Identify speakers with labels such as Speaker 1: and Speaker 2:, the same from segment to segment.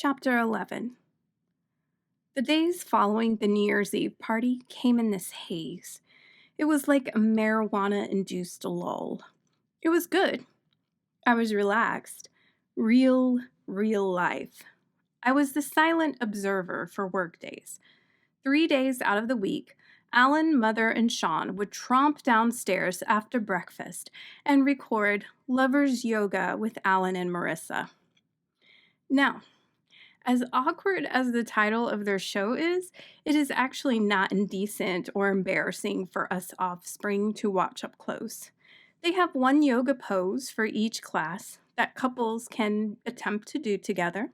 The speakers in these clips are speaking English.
Speaker 1: Chapter 11. The days following the New Year's Eve party came in this haze. It was like a marijuana-induced lull. It was good. I was relaxed. Real life. I was the silent observer for work days. 3 days out of the week, Alan, Mother, and Sean would tromp downstairs after breakfast and record Lovers Yoga with Alan and Marissa. Now, as awkward as the title of their show is, it is actually not indecent or embarrassing for us offspring to watch up close. They have one yoga pose for each class that couples can attempt to do together.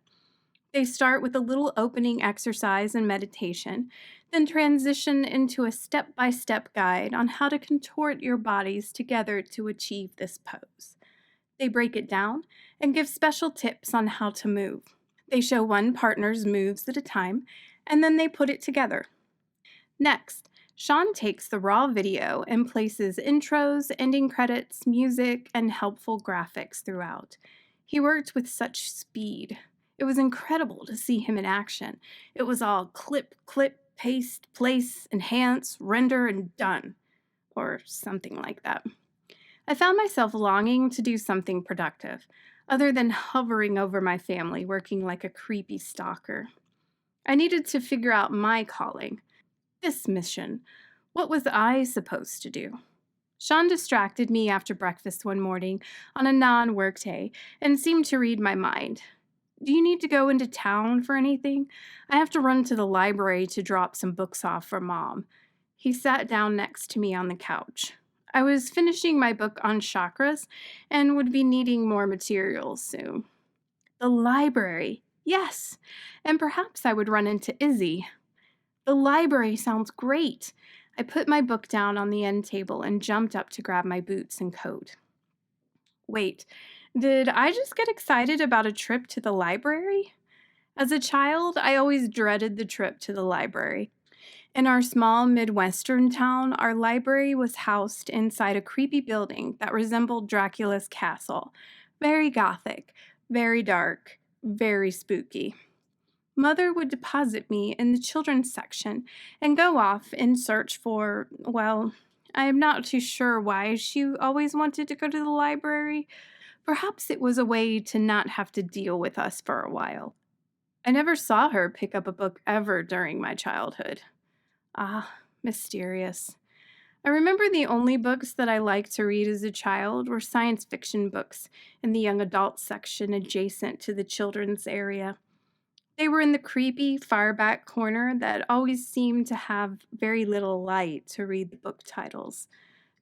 Speaker 1: They start with a little opening exercise and meditation, then transition into a step-by-step guide on how to contort your bodies together to achieve this pose. They break it down and give special tips on how to move. They show one partner's moves at a time, and then they put it together. Next, Sean takes the raw video and places intros, ending credits, music, and helpful graphics throughout. He worked with such speed. It was incredible to see him in action. It was all clip, paste, place, enhance, render, and done. Or something like that. I found myself longing to do something productive, other than hovering over my family, working like a creepy stalker. I needed to figure out my calling. This mission. What was I supposed to do? Sean distracted me after breakfast one morning on a non-work day and seemed to read my mind. Do you need to go into town for anything? I have to run to the library to drop some books off for Mom. He sat down next to me on the couch. I was finishing my book on chakras and would be needing more materials soon. The library, yes, and perhaps I would run into Izzy. The library sounds great. I put my book down on the end table and jumped up to grab my boots and coat. Wait, did I just get excited about a trip to the library? As a child, I always dreaded the trip to the library. In our small Midwestern town, our library was housed inside a creepy building that resembled Dracula's castle. Very gothic, very dark, very spooky. Mother would deposit me in the children's section and go off in search for, well, I am not too sure why she always wanted to go to the library. Perhaps it was a way to not have to deal with us for a while. I never saw her pick up a book ever during my childhood. Ah, mysterious. I remember the only books that I liked to read as a child were science fiction books in the young adult section adjacent to the children's area. They were in the creepy, far-back corner that always seemed to have very little light to read the book titles.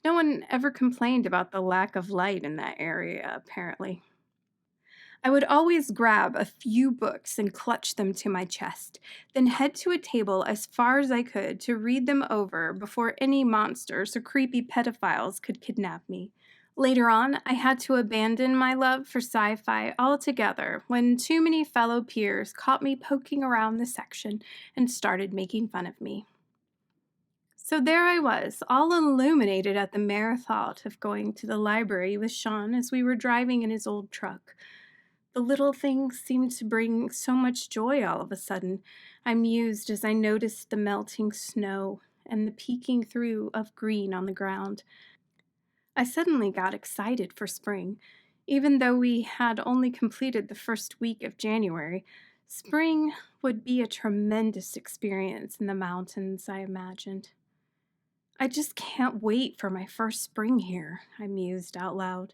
Speaker 1: No one ever complained about the lack of light in that area, apparently. I would always grab a few books and clutch them to my chest, then head to a table as far as I could to read them over before any monsters or creepy pedophiles could kidnap me. Later on, I had to abandon my love for sci-fi altogether when too many fellow peers caught me poking around the section and started making fun of me. So there I was, all illuminated at the mere thought of going to the library with Sean as we were driving in his old truck. The little things seemed to bring so much joy all of a sudden. I mused as I noticed the melting snow and the peeking through of green on the ground. I suddenly got excited for spring. Even though we had only completed the first week of January, spring would be a tremendous experience in the mountains, I imagined. I just can't wait for my first spring here, I mused out loud.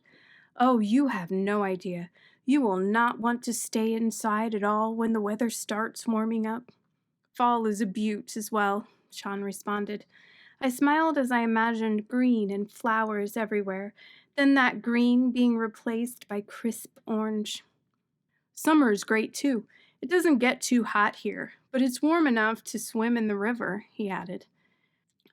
Speaker 1: Oh, you have no idea. You will not want to stay inside at all when the weather starts warming up. Fall is a beaut as well, Sean responded. I smiled as I imagined green and flowers everywhere, then that green being replaced by crisp orange. Summer is great too. It doesn't get too hot here, but it's warm enough to swim in the river, he added.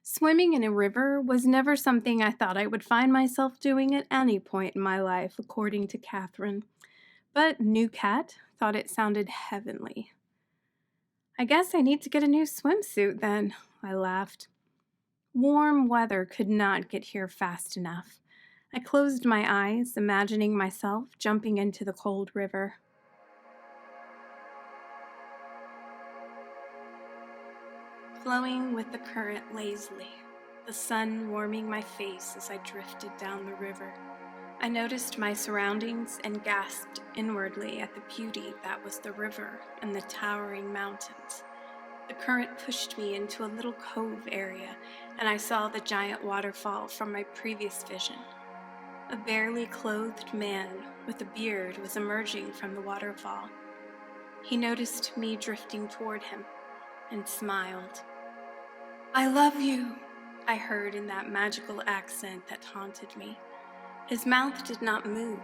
Speaker 1: Swimming in a river was never something I thought I would find myself doing at any point in my life, according to Kathryn. But New Cat thought it sounded heavenly. I guess I need to get a new swimsuit then, I laughed. Warm weather could not get here fast enough. I closed my eyes, imagining myself jumping into the cold river. flowing with the current lazily, the sun warming my face as I drifted down the river. I noticed my surroundings and gasped inwardly at the beauty that was the river and the towering mountains. The current pushed me into a little cove area, and I saw the giant waterfall from my previous vision. A barely clothed man with a beard was emerging from the waterfall. He noticed me drifting toward him and smiled. "I love you," I heard in that magical accent that haunted me. His mouth did not move,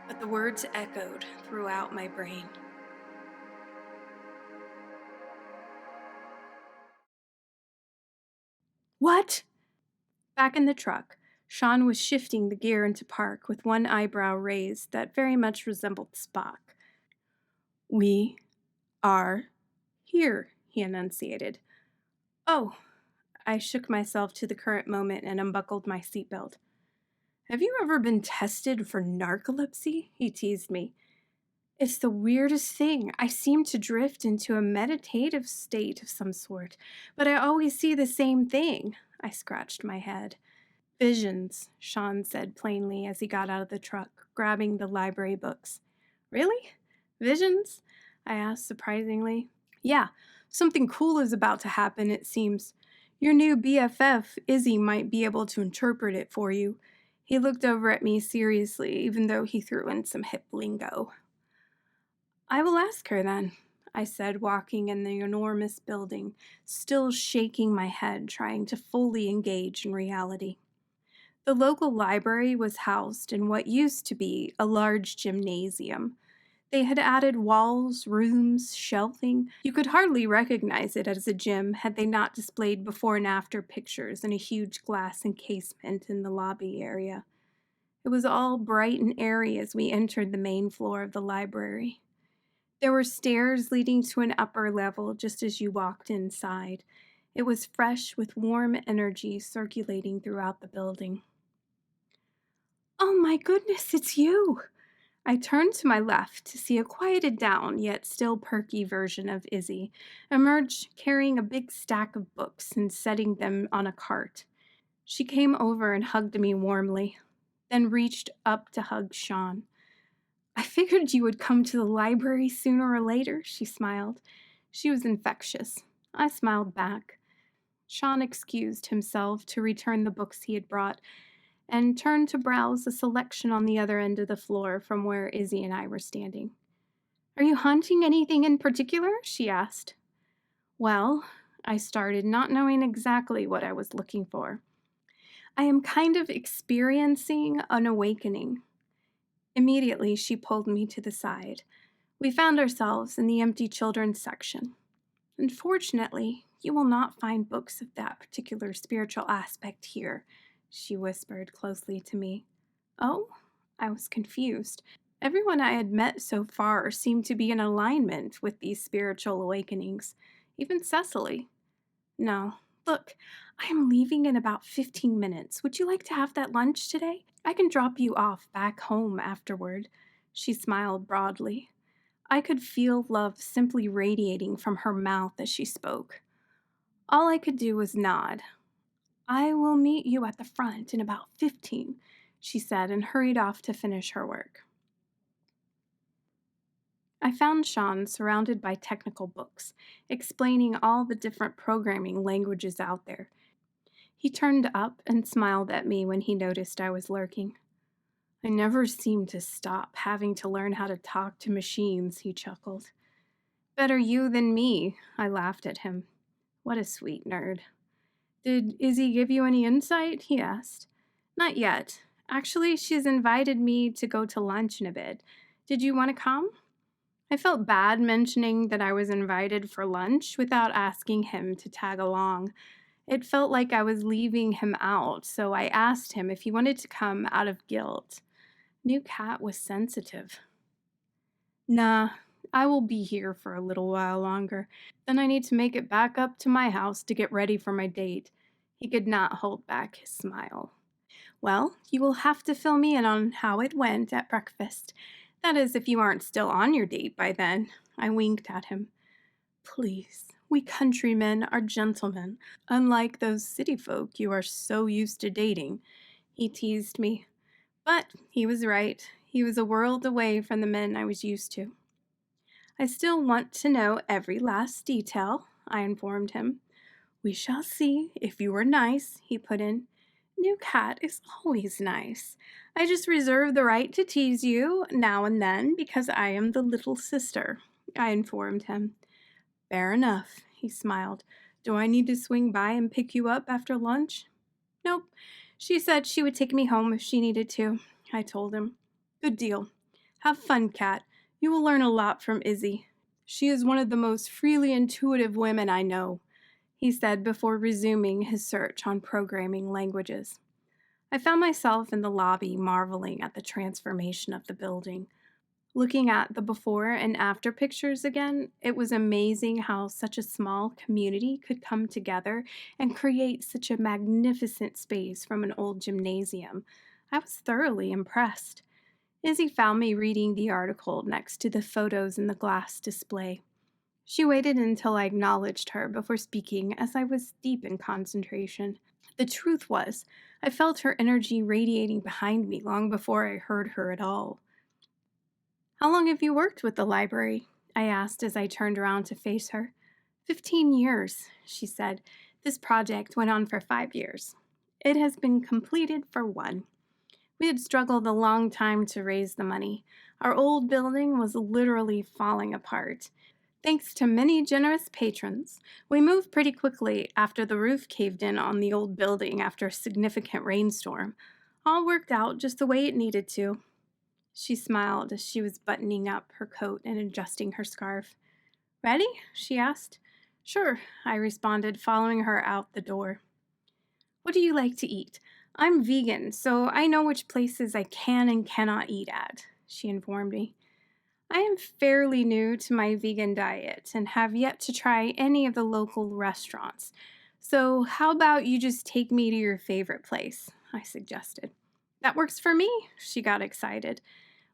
Speaker 1: but the words echoed throughout my brain. What? Back in the truck, Sean was shifting the gear into park with one eyebrow raised that very much resembled Spock. "We are here," he enunciated. "Oh." I shook myself to the current moment and unbuckled my seatbelt. "Have you ever been tested for narcolepsy?" he teased me. "It's the weirdest thing. I seem to drift into a meditative state of some sort, but I always see the same thing." I scratched my head. "Visions," Sean said plainly as he got out of the truck, grabbing the library books. "Really? Visions?" I asked surprisingly. "Yeah, something cool is about to happen, it seems. Your new BFF, Izzy, might be able to interpret it for you." He looked over at me seriously, even though he threw in some hip lingo. "I will ask her then," I said, walking in the enormous building, still shaking my head, trying to fully engage in reality. The local library was housed in what used to be a large gymnasium. They had added walls, rooms, shelving. You could hardly recognize it as a gym had they not displayed before and after pictures in a huge glass encasement in the lobby area. It was all bright and airy as we entered the main floor of the library. There were stairs leading to an upper level just as you walked inside. It was fresh with warm energy circulating throughout the building. "Oh my goodness, it's you!" I turned to my left to see a quieted down yet still perky version of Izzy emerge carrying a big stack of books and setting them on a cart. She came over and hugged me warmly, then reached up to hug Sean. "I figured you would come to the library sooner or later," she smiled. She was infectious. I smiled back. Sean excused himself to return the books he had brought and turned to browse a selection on the other end of the floor from where Izzy and I were standing. "Are you hunting anything in particular?" she asked. "Well," I started, not knowing exactly what I was looking for. "I am kind of experiencing an awakening." Immediately, she pulled me to the side. We found ourselves in the empty children's section. "Unfortunately, you will not find books of that particular spiritual aspect here," she whispered closely to me. "Oh?" I was confused. Everyone I had met so far seemed to be in alignment with these spiritual awakenings, even Cecily. "No. Look, I am leaving in about 15 minutes. Would you like to have that lunch today? I can drop you off back home afterward." She smiled broadly. I could feel love simply radiating from her mouth as she spoke. All I could do was nod. "I will meet you at the front in about 15, she said, and hurried off to finish her work. I found Sean surrounded by technical books, explaining all the different programming languages out there. He turned up and smiled at me when he noticed I was lurking. "I never seem to stop having to learn how to talk to machines," he chuckled. "Better you than me," I laughed at him. What a sweet nerd. "Did Izzy give you any insight?" he asked. "Not yet. Actually, she's invited me to go to lunch in a bit. Did you want to come?" I felt bad mentioning that I was invited for lunch without asking him to tag along. It felt like I was leaving him out, so I asked him if he wanted to come out of guilt. New cat was sensitive. "Nah, I will be here for a little while longer. Then I need to make it back up to my house to get ready for my date." He could not hold back his smile. "Well, you will have to fill me in on how it went at breakfast. That is, if you aren't still on your date by then." I winked at him. "Please, We countrymen are gentlemen, unlike those city folk you are so used to dating. He teased me. But he was right. He was a world away from the men I was used to. I still want to know every last detail, I informed him. We shall see if you are nice, he put in. New Cat is always nice. I just reserve the right to tease you now and then because I am the little sister, I informed him. Fair enough, he smiled. Do I need to swing by and pick you up after lunch? Nope. She said she would take me home if she needed to, I told him. Good deal. Have fun, Cat. You will learn a lot from Izzy. She is one of the most freely intuitive women I know, he said before resuming his search on programming languages. I found myself in the lobby marveling at the transformation of the building. Looking at the before and after pictures again, it was amazing how such a small community could come together and create such a magnificent space from an old gymnasium. I was thoroughly impressed. Izzy found me reading the article next to the photos in the glass display. She waited until I acknowledged her before speaking, as I was deep in concentration. The truth was, I felt her energy radiating behind me long before I heard her at all. How long have you worked with the library? I asked as I turned around to face her. 15 years, she said. This project went on for 5 years. It has been completed for 1. We had struggled a long time to raise the money. Our old building was literally falling apart. Thanks to many generous patrons, we moved pretty quickly after the roof caved in on the old building after a significant rainstorm. All worked out just the way it needed to. She smiled as she was buttoning up her coat and adjusting her scarf. Ready? She asked. Sure, I responded, following her out the door. What do you like to eat? I'm vegan, so I know which places I can and cannot eat at, she informed me. I am fairly new to my vegan diet and have yet to try any of the local restaurants. So how about you just take me to your favorite place? I suggested. That works for me, she got excited.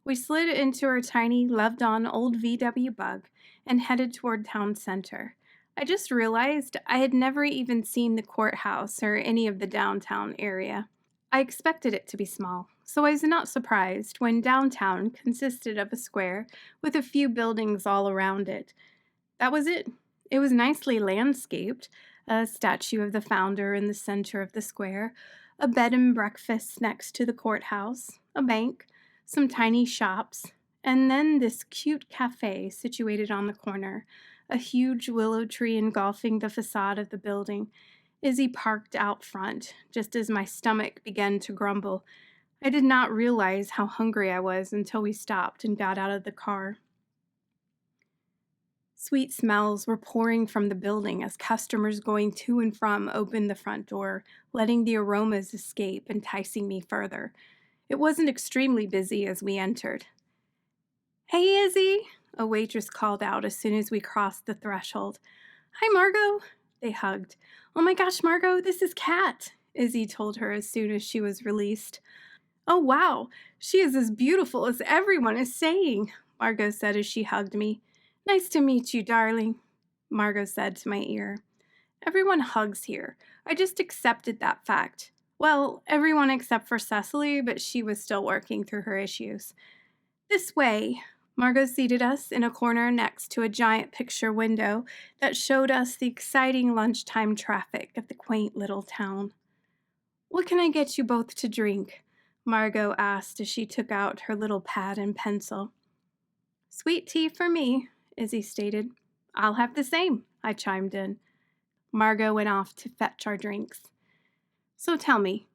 Speaker 1: We slid into our tiny, loved-on old VW Bug and headed toward town center. I just realized I had never even seen the courthouse or any of the downtown area. I expected it to be small, so I was not surprised when downtown consisted of a square with a few buildings all around it. That was it. It was nicely landscaped, a statue of the founder in the center of the square, a bed and breakfast next to the courthouse, a bank, some tiny shops, and then this cute cafe situated on the corner, a huge willow tree engulfing the facade of the building. Izzy parked out front, just as my stomach began to grumble. I did not realize how hungry I was until we stopped and got out of the car. Sweet smells were pouring from the building as customers going to and from opened the front door, letting the aromas escape, enticing me further. It wasn't extremely busy as we entered. Hey, Izzy, a waitress called out as soon as we crossed the threshold. Hi, Margot. They hugged. Oh my gosh, Margot, this is Kat, Izzy told her as soon as she was released. Oh, wow, she is as beautiful as everyone is saying, Margot said as she hugged me. Nice to meet you, darling, Margot said to my ear. Everyone hugs here. I just accepted that fact. Well, everyone except for Cecily, but she was still working through her issues. This way. Margot seated us in a corner next to a giant picture window that showed us the exciting lunchtime traffic of the quaint little town. What can I get you both to drink? Margot asked as she took out her little pad and pencil. Sweet tea for me, Izzy stated. I'll have the same, I chimed in. Margot went off to fetch our drinks. So tell me,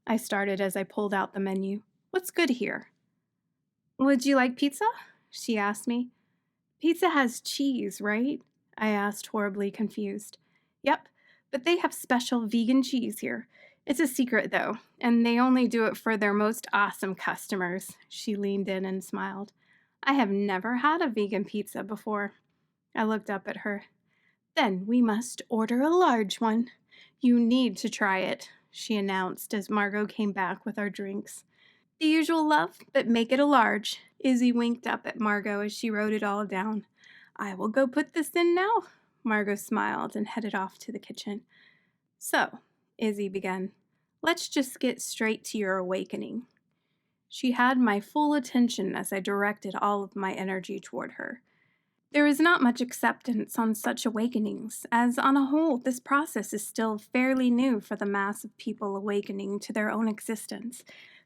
Speaker 1: I started as I pulled out the menu. What's good here? Would you like pizza? She asked me. Pizza has cheese, right? I asked, horribly confused. Yep, but they have special vegan cheese here. It's a secret, though, and they only do it for their most awesome customers. She leaned in and smiled. I have never had a vegan pizza before. I looked up at her. Then we must order a large one. You need to try it, she announced as Margot came back with our drinks. The usual, love, but make it a large. Izzy winked up at Margot as she wrote it all down. I will go put this in now, Margot smiled and headed off to the kitchen. So, Izzy began, let's just get straight to your awakening. She had my full attention as I directed all of my energy toward her. There is not much acceptance on such awakenings, as on a whole, this process is still fairly new for the mass of people awakening to their own existence.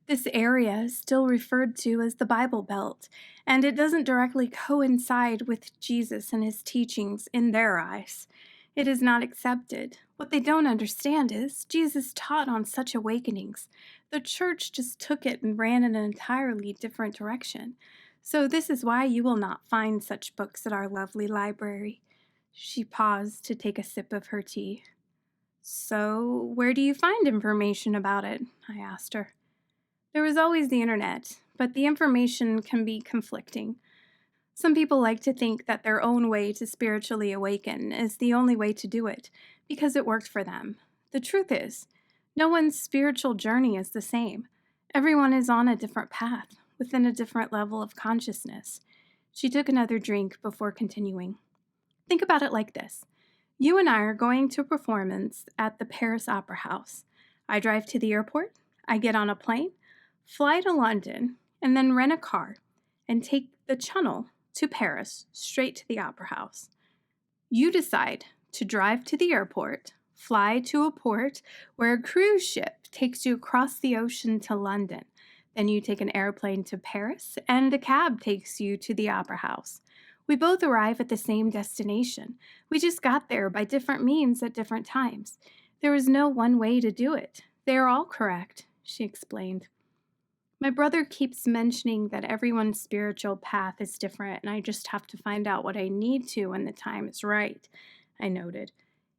Speaker 1: This area is still referred to as the Bible Belt, and it doesn't directly coincide with Jesus and his teachings in their eyes. It is not accepted. What they don't understand is Jesus taught on such awakenings. The church just took it and ran in an entirely different direction. So this is why you will not find such books at our lovely library. She paused to take a sip of her tea. So, where do you find information about it? I asked her. There was always the internet, but the information can be conflicting. Some people like to think that their own way to spiritually awaken is the only way to do it, because it worked for them. The truth is, no one's spiritual journey is the same. Everyone is on a different path, within a different level of consciousness. She took another drink before continuing. Think about it like this. You and I are going to a performance at the Paris Opera House. I drive to the airport, I get on a plane, fly to London, and then rent a car and take the Channel to Paris, straight to the Opera House. You decide to drive to the airport, fly to a port where a cruise ship takes you across the ocean to London. Then you take an airplane to Paris, and a cab takes you to the Opera House. We both arrive at the same destination. We just got there by different means at different times. There is no one way to do it. They are all correct, she explained. My brother keeps mentioning that everyone's spiritual path is different, and I just have to find out what I need to when the time is right, I noted.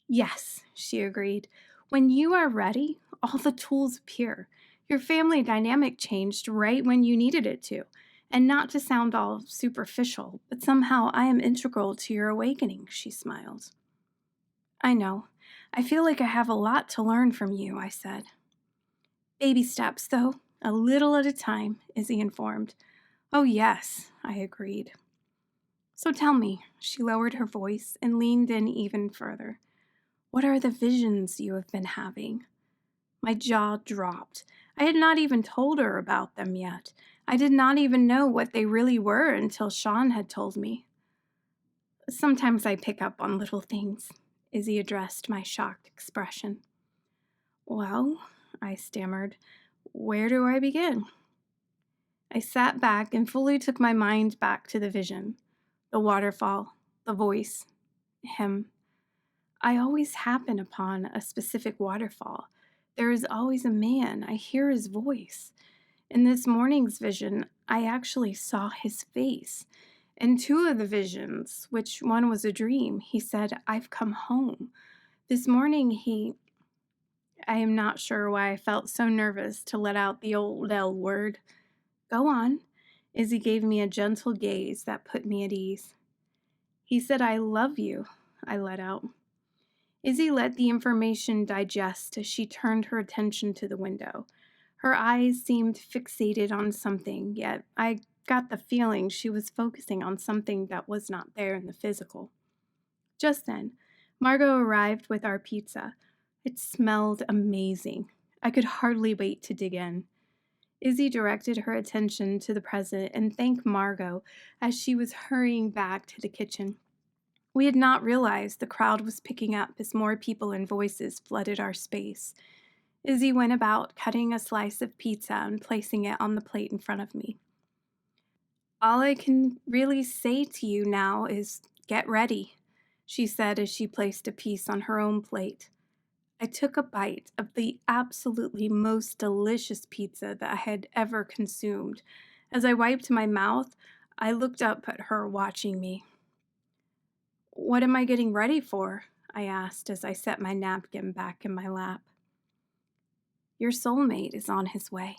Speaker 1: Yes, she agreed. When you are ready, all the tools appear. Your family dynamic changed right when you needed it to. And not to sound all superficial, but somehow I am integral to your awakening, she smiled. I know. I feel like I have a lot to learn from you, I said. Baby steps, though. A little at a time, Izzy informed. Oh, yes, I agreed. So tell me, she lowered her voice and leaned in even further. What are the visions you have been having? My jaw dropped. I had not even told her about them yet. I did not even know what they really were until Sean had told me. Sometimes I pick up on little things, Izzy addressed my shocked expression. Well, I stammered, where do I begin? I sat back and fully took my mind back to the vision, the waterfall, the voice, him. I always happen upon a specific waterfall. There is always a man. I hear his voice. In this morning's vision, I actually saw his face. In two of the visions, which one was a dream, he said, I've come home. This morning, I am not sure why I felt so nervous to let out the old L word. Go on. Izzy gave me a gentle gaze that put me at ease. He said, I love you, I let out. Izzy let the information digest as she turned her attention to the window. Her eyes seemed fixated on something, yet I got the feeling she was focusing on something that was not there in the physical. Just then, Margot arrived with our pizza. It smelled amazing. I could hardly wait to dig in. Izzy directed her attention to the present and thanked Margot as she was hurrying back to the kitchen. We had not realized the crowd was picking up as more people and voices flooded our space. Izzy went about cutting a slice of pizza and placing it on the plate in front of me. All I can really say to you now is get ready, she said as she placed a piece on her own plate. I took a bite of the absolutely most delicious pizza that I had ever consumed. As I wiped my mouth, I looked up at her watching me. What am I getting ready for? I asked as I set my napkin back in my lap. Your soulmate is on his way.